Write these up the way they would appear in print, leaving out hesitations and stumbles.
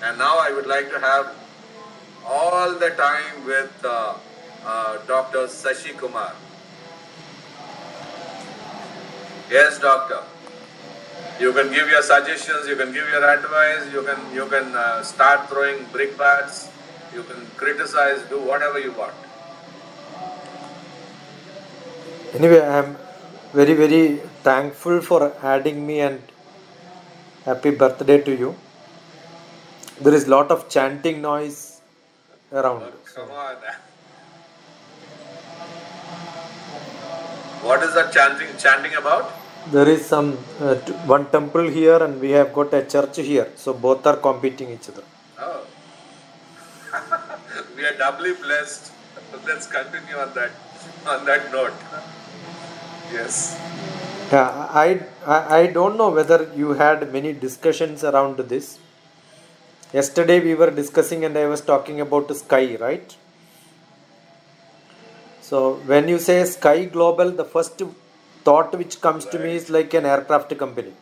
And now I would like to have all the time with Dr. Sashi Kumar. Yes, doctor. You can give your suggestions, you can give your advice, you can start throwing brickbats, you can criticize, do whatever you want. Anyway, I am very, very thankful for adding me and happy birthday to you. There is lot of chanting noise around. Oh, come on. What is that chanting about? There is some one temple here and we have got a church here. So both are competing each other. Oh. We are doubly blessed. Let's continue on that note. Yes. Yeah, I don't know whether you had many discussions around this. Yesterday we were discussing and I was talking about Sky, right? So when you say Sky Global, the first thought which comes to me is like an aircraft company.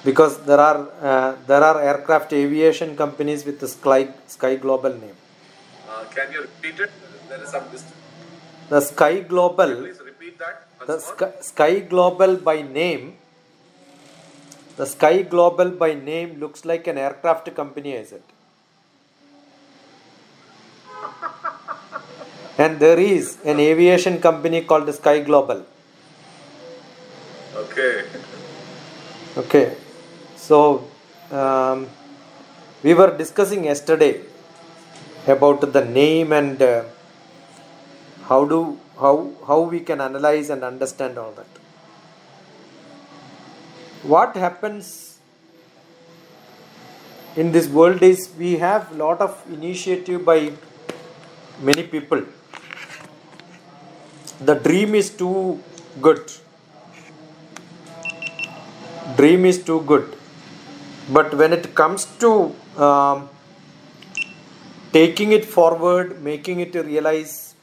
Because there are aircraft aviation companies with the Sky Global name. Can you repeat it? There is some distance. The Sky Global. Please repeat that. The Sky Global by name. The Sky Global by name looks like an aircraft company, is it? And there is an aviation company called Sky Global. Okay. Okay. So we were discussing yesterday about the name and how we can analyze and understand all that. What happens in this world is we have lot of initiative by many people. The dream is too good. Dream is too good. But when it comes to taking it forward, making it realize,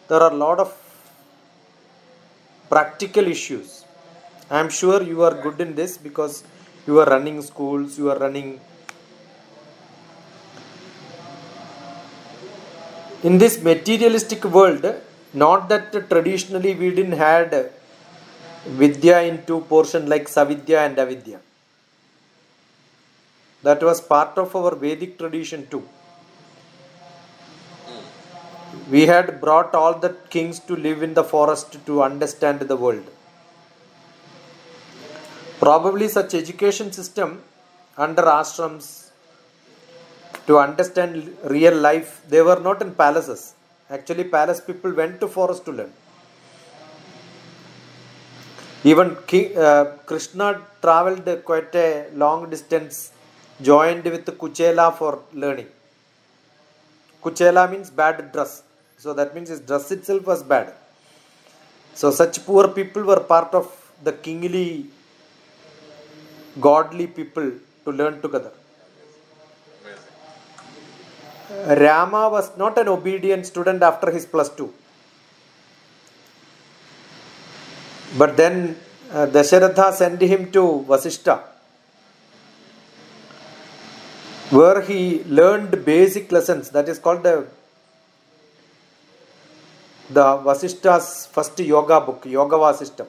there are a lot of practical issues. I am sure you are good in this because you are running schools, you are running. In this materialistic world, not that traditionally we didn't had Vidya in two portions like Savidya and Avidya. That was part of our Vedic tradition too. We had brought all the kings to live in the forest to understand the world. Probably such education system under ashrams to understand real life, they were not in palaces. Actually, palace people went to forest to learn. Even Krishna traveled quite a long distance, joined with Kuchela for learning. Kuchela means bad dress. So that means his dress itself was bad. So such poor people were part of the kingly, godly people to learn together. Rama was not an obedient student after his +2. But then Dasharatha sent him to Vasishtha, where he learned basic lessons. That is called the Vasishtha's first yoga book, Yoga Vasishtam.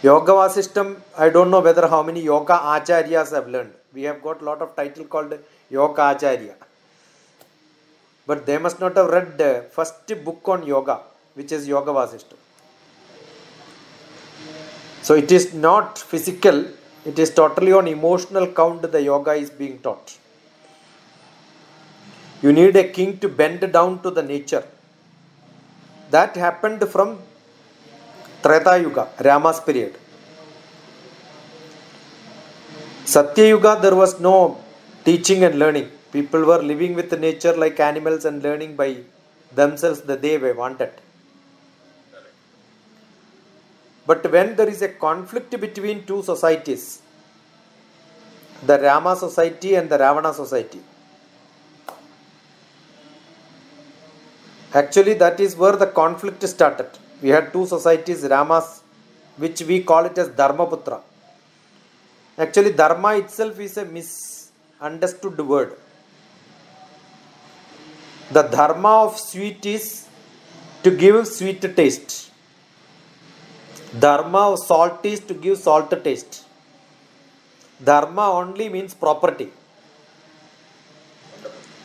Yoga Vasishtam, I don't know whether how many yoga acharyas have learned. We have got a lot of title called Yoga Acharya. But they must not have read the first book on yoga, which is Yoga Vasishtam. So it is not physical, it is totally on emotional count the yoga is being taught. You need a king to bend down to the nature. That happened from Treta Yuga, Rama's period. Satya Yuga, there was no teaching and learning. People were living with nature like animals and learning by themselves the day they wanted. But when there is a conflict between two societies, the Rama society and the Ravana society, actually that is where the conflict started. We had two societies, Rama's which we call it as Dharmaputra. Actually, Dharma itself is a misunderstood word. The Dharma of sweet is to give sweet taste. Dharma of salt is to give salt taste. Dharma only means property.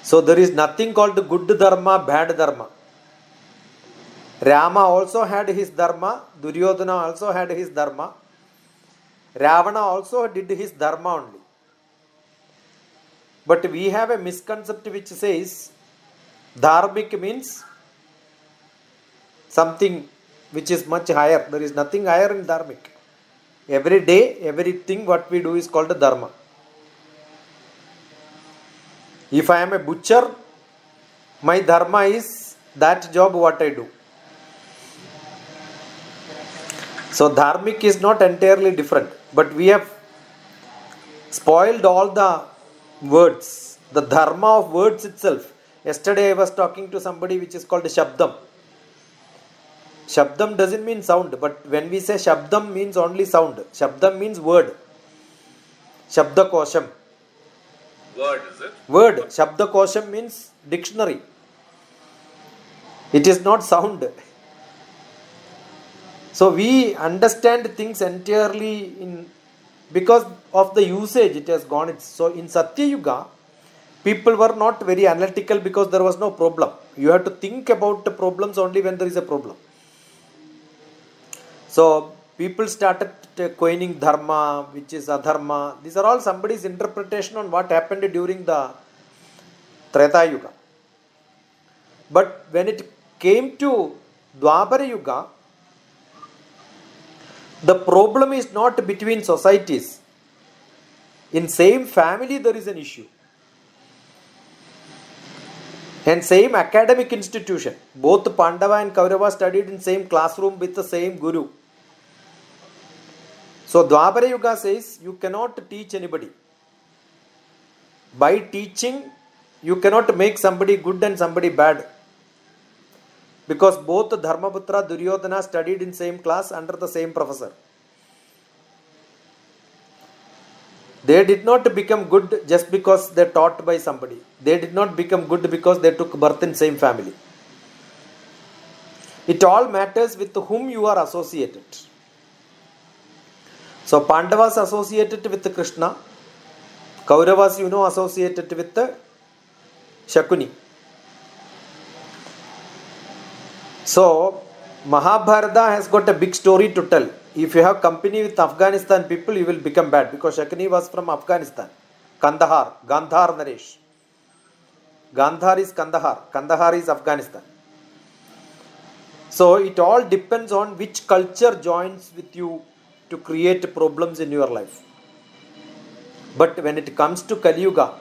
So there is nothing called good dharma, bad dharma. Rama also had his dharma. Duryodhana also had his dharma. Ravana also did his dharma only. But we have a misconception which says dharmic means something which is much higher. There is nothing higher in dharmic. Every day, everything what we do is called dharma. If I am a butcher, my dharma is that job what I do. So dharmic is not entirely different, but we have spoiled all the words, the dharma of words itself. Yesterday I was talking to somebody which is called Shabdam. Shabdam doesn't mean sound, but when we say Shabdam means only sound. Shabdam means word. Shabda Kosham. Word, is it? Word. Shabda Kosham means dictionary. It is not sound. So we understand things entirely because of the usage it has gone. So in Satya Yuga, people were not very analytical because there was no problem. You have to think about the problems only when there is a problem. So people started coining dharma, which is adharma. These are all somebody's interpretation on what happened during the Treta Yuga. But when it came to Dwapara Yuga, the problem is not between societies. In same family there is an issue. And same academic institution. Both Pandava and Kaurava studied in same classroom with the same guru. So Dwapara Yuga says you cannot teach anybody. By teaching, you cannot make somebody good and somebody bad. Because both Dharmaputra, Duryodhana studied in same class under the same professor. They did not become good just because they taught by somebody. They did not become good because they took birth in same family. It all matters with whom you are associated. So Pandavas associated with Krishna. Kauravas, associated with Shakuni. So Mahabharata has got a big story to tell. If you have company with Afghanistan people, you will become bad because Shakuni was from Afghanistan. Kandahar, Gandhar Naresh. Gandhar is Kandahar. Kandahar is Afghanistan. So it all depends on which culture joins with you to create problems in your life. But when it comes to Kali Yuga,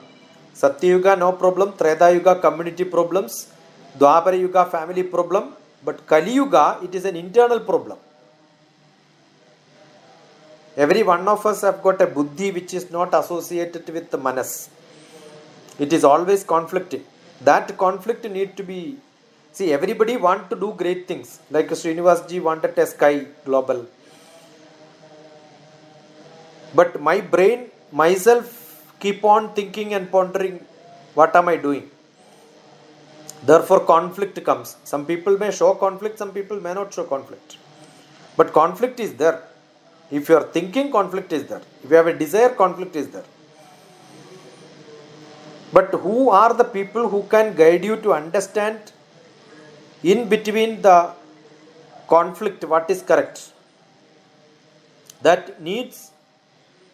Satya Yuga no problem, Treta Yuga community problems, Dwapara Yuga family problem, but Kali Yuga it is an internal problem. Every one of us have got a buddhi which is not associated with the manas. It is always conflicting. That conflict need to be... See, everybody want to do great things. Like Srinivas ji wanted a sky global. But my brain, myself, keep on thinking and pondering, what am I doing? Therefore, conflict comes. Some people may show conflict, some people may not show conflict. But conflict is there. If you are thinking, conflict is there. If you have a desire, conflict is there. But who are the people who can guide you to understand in between the conflict what is correct? That needs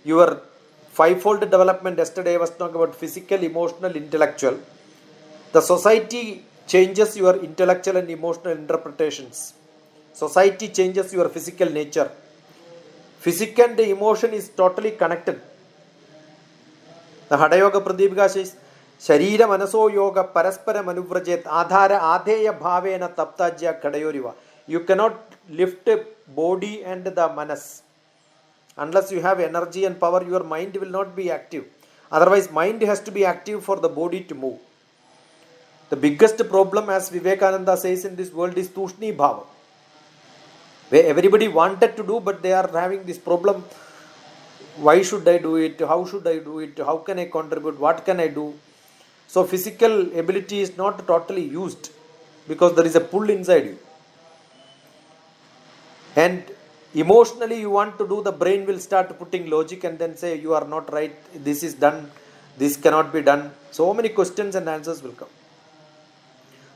your fivefold development. Yesterday I was talking about physical, emotional, intellectual. The society changes your intellectual and emotional interpretations. Society changes your physical nature. Physical and emotion is totally connected. The Hatha Yoga Pradipika says, Sharira Manaso Yoga Paraspara Manuvrajet Adhara Adheya Bhavena Taptajya Kadayoriva. You cannot lift body and the manas. Unless you have energy and power, your mind will not be active. Otherwise, mind has to be active for the body to move. The biggest problem, as Vivekananda says in this world, is Tushni Bhava. where everybody wanted to do, but they are having this problem. Why should I do it? How should I do it? How can I contribute? What can I do? So physical ability is not totally used because there is a pull inside you. And emotionally you want to do, the brain will start putting logic and then say you are not right, this is done, this cannot be done. So many questions and answers will come.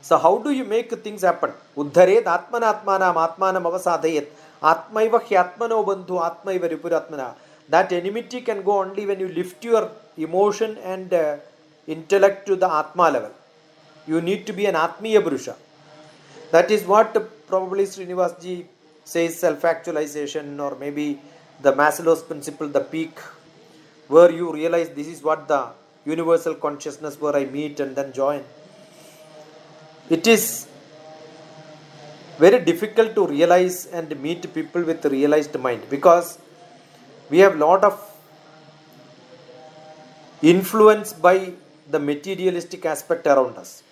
So how do you make things happen? Uddharet atmanatmanam atmanam avasadhayet atmaiva hyatmano bandhu atmaiva ripuratmana. That enmity can go only when you lift your emotion and intellect to the atma level. You need to be an atmiya purusha. That is what probably Srinivas ji says, self-actualization, or maybe the Maslow's principle, the peak, where you realize this is what the universal consciousness where I meet and then join. It is very difficult to realize and meet people with a realized mind, because we have lot of influence by the materialistic aspect around us.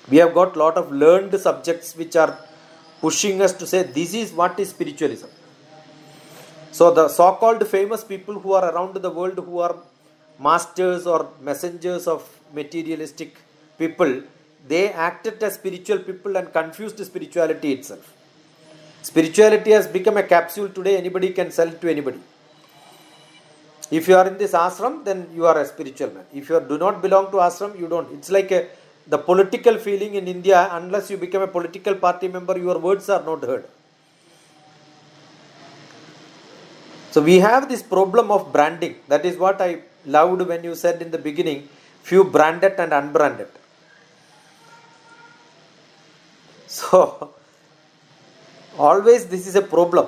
We have got lot of learned subjects which are pushing us to say this is what is spiritualism. So the so-called famous people who are around the world, who are masters or messengers of materialistic people, they acted as spiritual people and confused spirituality itself. Spirituality has become a capsule today. Anybody can sell to anybody. If you are in this ashram, then you are a spiritual man. If you do not belong to ashram, you don't. It's like the political feeling in India. Unless you become a political party member, your words are not heard. So we have this problem of branding. That is what I loved when you said in the beginning, few branded and unbranded. So always this is a problem.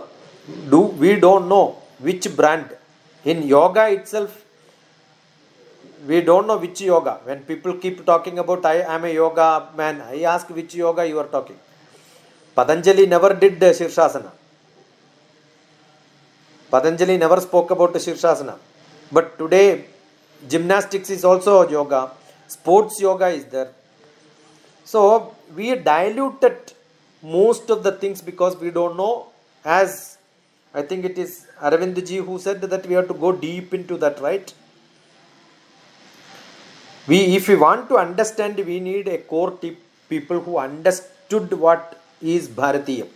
We don't know which brand. In yoga itself, we don't know which yoga. When people keep talking about I am a yoga man, I ask which yoga you are talking. Patanjali never did Shirshasana. Patanjali never spoke about Shirshasana. But today, gymnastics is also yoga. Sports yoga is there. So we diluted most of the things because we don't know. As I think it is Aravind ji who said that we have to go deep into that, right? If we want to understand, we need a core people who understood what is Bharatiya,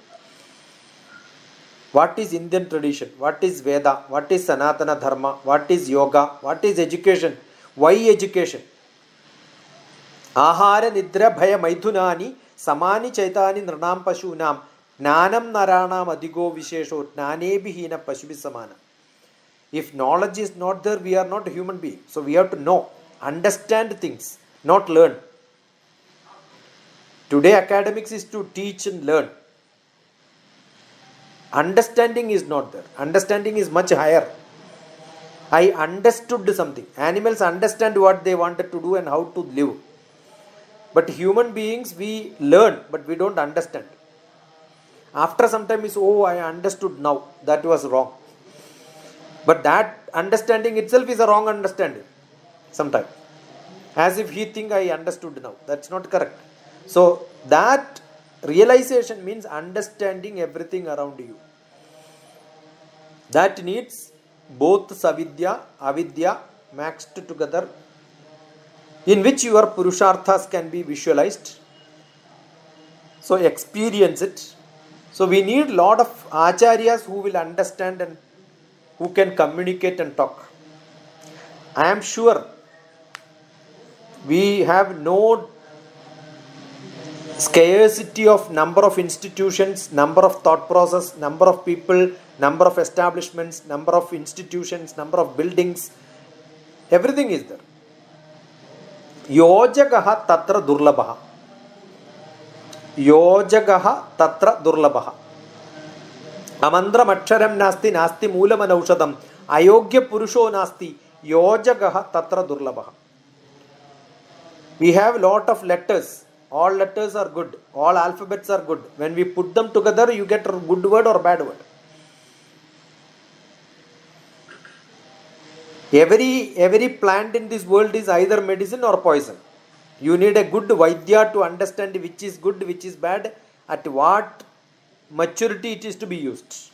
what is Indian tradition, what is Veda, what is Sanatana Dharma, what is yoga, what is education, why education. Ahara nidra bhaya maithunani samani chaitani nranam pashunam jnanam naranam adigo vishesho jnanebi hina pashubi samana. If knowledge is not there, we are not a human being. So we have to know, understand things, not learn. Today academics is to teach and learn. Understanding is not there. Understanding is much higher. I understood something. Animals understand what they wanted to do and how to live. But human beings, we learn, but we don't understand. After some time is, oh, I understood now. That was wrong. But that understanding itself is a wrong understanding. Sometimes. As if he think I understood now. That's not correct. So that realization means understanding everything around you. That needs both savidya, avidya mixed together, in which your purusharthas can be visualized. So experience it. So we need lot of acharyas who will understand and who can communicate and talk. I am sure we have no scarcity of number of institutions, number of thought process, number of people, number of establishments, number of institutions, number of buildings. Everything is there. Yojagaha tatra durlabaha. Yojagaha tatra durlabaha. Amandram aksharam nasti nasti moolam anaushadam. Ayogya purusho nasti. Yojagaha tatra durlabaha. We have lot of letters. All letters are good. All alphabets are good. When we put them together, you get a good word or bad word. Every plant in this world is either medicine or poison. You need a good Vaidya to understand which is good, which is bad, at what maturity it is to be used.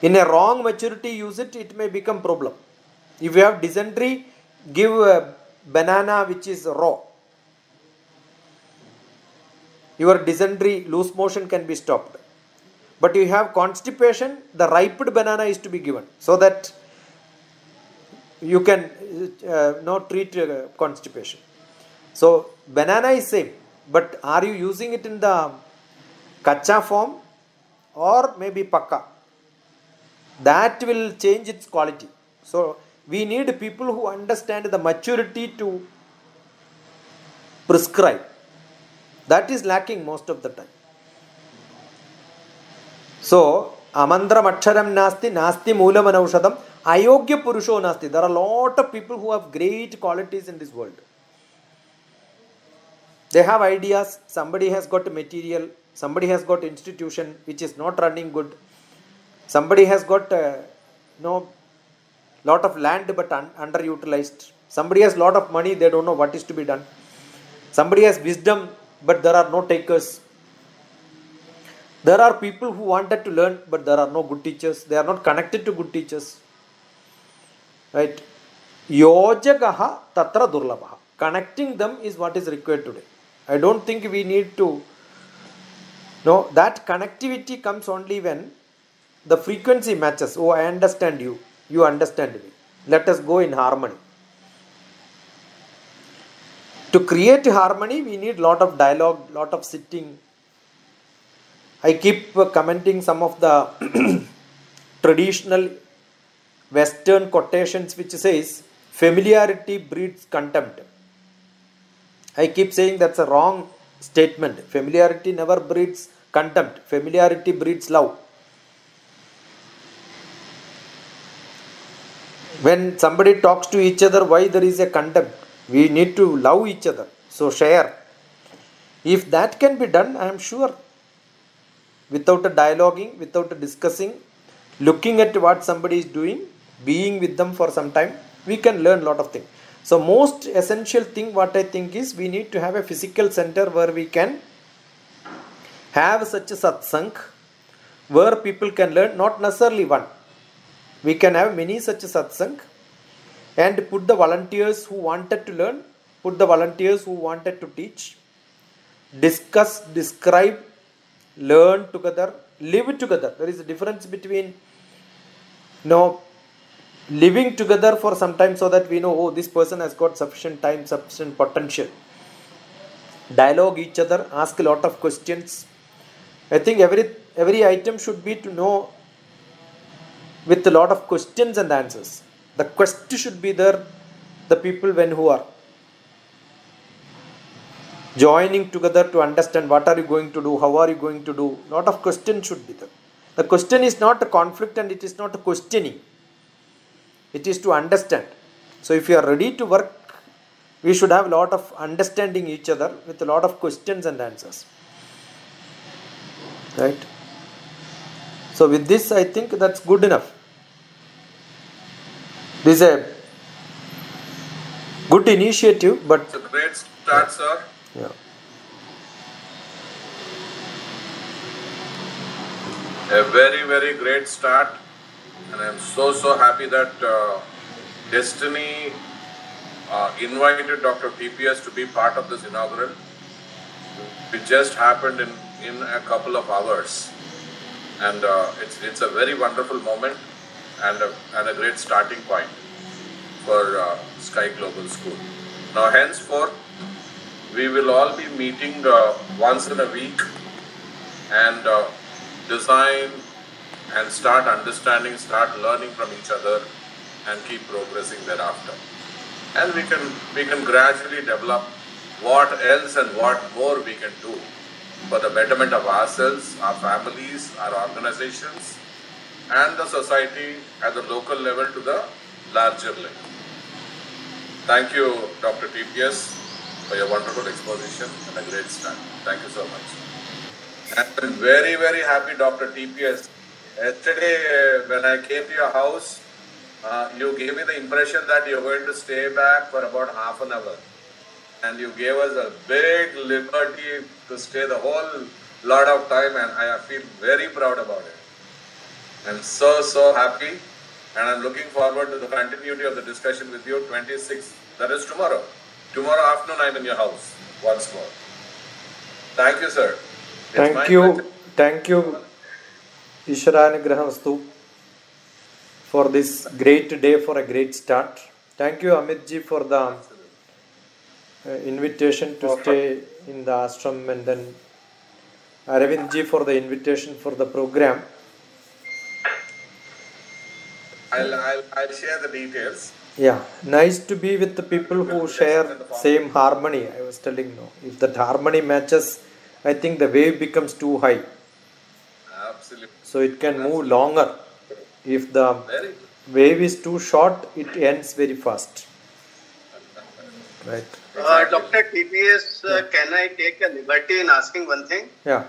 In a wrong maturity use it, it may become problem. If you have dysentery, give a banana which is raw. Your dysentery, loose motion can be stopped. But you have constipation, the ripe banana is to be given so that you can not treat constipation. So banana is same, but are you using it in the kacha form or maybe pakka? That will change its quality. So we need people who understand the maturity to prescribe. That is lacking most of the time. So amandram aksharam nasti, nasti moolam anaushadam, ayogya purusho nasti. There are a lot of people who have great qualities in this world. They have ideas, somebody has got material, somebody has got institution which is not running good. Somebody has got lot of land but underutilized. Somebody has lot of money, they don't know what is to be done. Somebody has wisdom but there are no takers. There are people who wanted to learn but there are no good teachers. They are not connected to good teachers. Right? Yojagaha tatra durlabha. Connecting them is what is required today. I don't think we need to. No, that connectivity comes only when the frequency matches. Oh, I understand you. You understand me. Let us go in harmony. To create harmony, we need lot of dialogue, lot of sitting. I keep commenting some of the traditional Western quotations which says, familiarity breeds contempt. I keep saying that's a wrong statement. Familiarity never breeds contempt. Familiarity breeds love. When somebody talks to each other, why there is a contempt? We need to love each other. So share. If that can be done, I am sure, without a dialoguing, without a discussing, looking at what somebody is doing, being with them for some time, we can learn a lot of things. So most essential thing what I think is we need to have a physical center where we can have such a satsang, where people can learn, not necessarily one. We can have many such a satsang and put the volunteers who wanted to learn, put the volunteers who wanted to teach, discuss, describe, learn together, live together. There is a difference between living together for some time so that we know, oh, this person has got sufficient time, sufficient potential. Dialogue each other, ask a lot of questions. I think every item should be to know with a lot of questions and answers. The quest should be there, the people who are joining together to understand what are you going to do, how are you going to do. Lot of questions should be there. The question is not a conflict and it is not a questioning. It is to understand. So if you are ready to work, we should have a lot of understanding each other with a lot of questions and answers. Right? So with this, I think that's good enough. This is a good initiative, but it's a great start, sir. Yeah. A very, very great start. And I'm so happy that Destiny invited Dr. TPS to be part of this inaugural. It just happened in a couple of hours. And it's a very wonderful moment and a great starting point for Sky Global School. Now henceforth, we will all be meeting once in a week and design and start understanding, start learning from each other and keep progressing thereafter. And we can gradually develop what else and what more we can do for the betterment of ourselves, our families, our organizations and the society at the local level to the larger level. Thank you, Dr. TPS, for your wonderful exposition and a great start. Thank you so much. And I'm very, very happy, Dr. TPS. Yesterday, when I came to your house, you gave me the impression that you're going to stay back for about half an hour. And you gave us a big liberty to stay the whole lot of time, and I feel very proud about it. I'm so happy, and I'm looking forward to the continuity of the discussion with you. 26th, that is tomorrow. Tomorrow afternoon, I'm in your house once more. Thank you, sir. It's my pleasure. Thank you, Ishwaranugrahamastu, for this great day, for a great start. Thank you, Amit ji, for the invitation to stay in the ashram, and then Aravind ji for the invitation for the program. I'll share the details. Yeah, nice to be with the people who share same harmony. I was telling no, if that harmony matches, I think the wave becomes too high. Absolutely. So it can move longer. If the wave is too short, it ends very fast. Right. Dr. TPS, can I take a liberty in asking one thing? Yeah.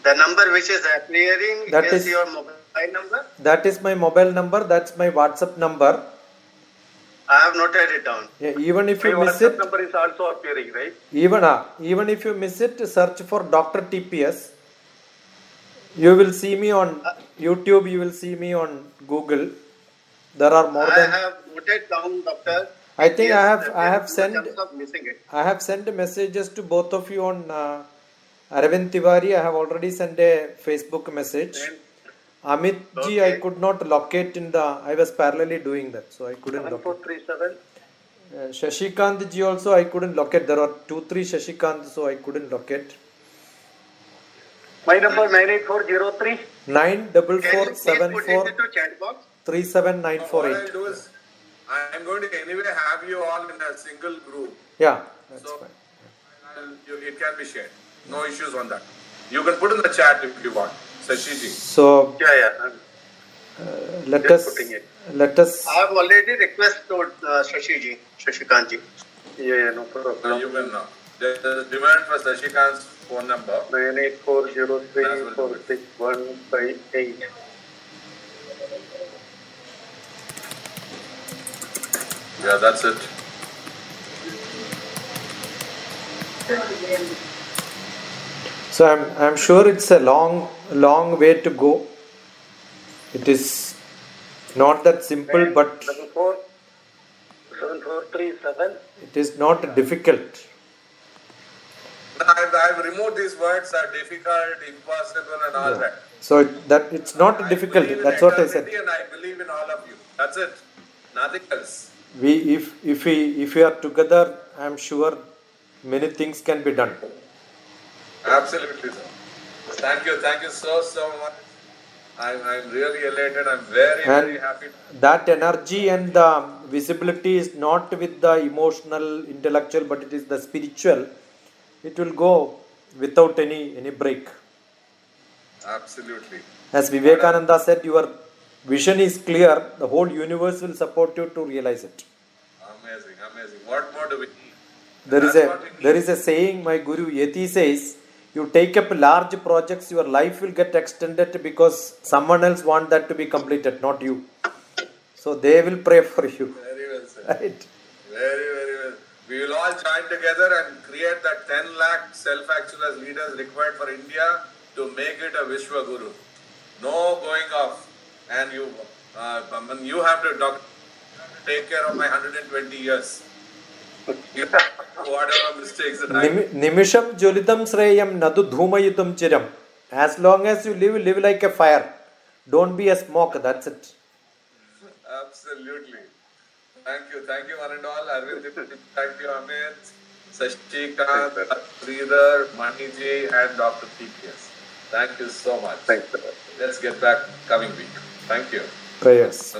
The number which is appearing That is is your mobile number? That is my mobile number. That's my WhatsApp number. I have noted it down. Yeah, even if you My miss WhatsApp it, number is also appearing, right? even if you miss it, search for Dr. TPS. You will see me on YouTube. You will see me on Google. There are more I than. have noted down, Doctor. I think Yes, I have there is no sent chance of missing it. I have sent messages to both of you on Aravind Tiwari. I have already sent a Facebook message. Amit ji, I could not locate in the. I was parallelly doing that, so I couldn't locate. 7437. Shashikant ji also I couldn't locate. There are 2-3 Shashikant, so I couldn't locate. My number 98403. 94474 into chat box? 37948. What I'll do is, I'm going to anyway have you all in a single group. Yeah, that's So fine. it can be shared. No issues on that. You can put in the chat if you want. Sashiji. So Yeah. let Just us putting it. let us. I have already requested Shashikant ji. Yeah, no problem. You can know. There's a demand for Sashikant's phone number. 98403461558. Yeah, that's it. So I'm sure it's a long way to go. It is not that simple, but 7437. it is not difficult. I've removed these words are difficult, impossible, and all that. So that it's not difficult. I believe in That's what I said. eternity and I believe in all of you. That's it. Nothing else. If we are together, I'm sure many things can be done. Absolutely, sir. Thank you so much. I'm really elated. I'm very happy. That energy and the visibility is not with the emotional, intellectual, but it is the spiritual. It will go without any break. Absolutely. As Vivekananda said, your vision is clear. The whole universe will support you to realize it. Amazing. What more do we need? There is a saying my Guru Yeti says, you take up large projects, your life will get extended because someone else want that to be completed, not you. So they will pray for you. Very well, sir. Right? Very well. We will all join together and create that 10 lakh self-actualized leaders required for India to make it a Vishwa Guru. No going off. And you have to take care of my 120 years. Whatever mistakes that I make. Nimisham Julitam Sreyam Nadu Dhumayutam Chiram. As long as you live like a fire. Don't be a smoke, that's it. Absolutely. Thank you, one and all. Arvind, thank you, Amit, Sashikant, Sridhar, Maniji, and Dr. TPS. Thank you so much. Thanks, sir. Let's get back coming week. Thank you. Prayers.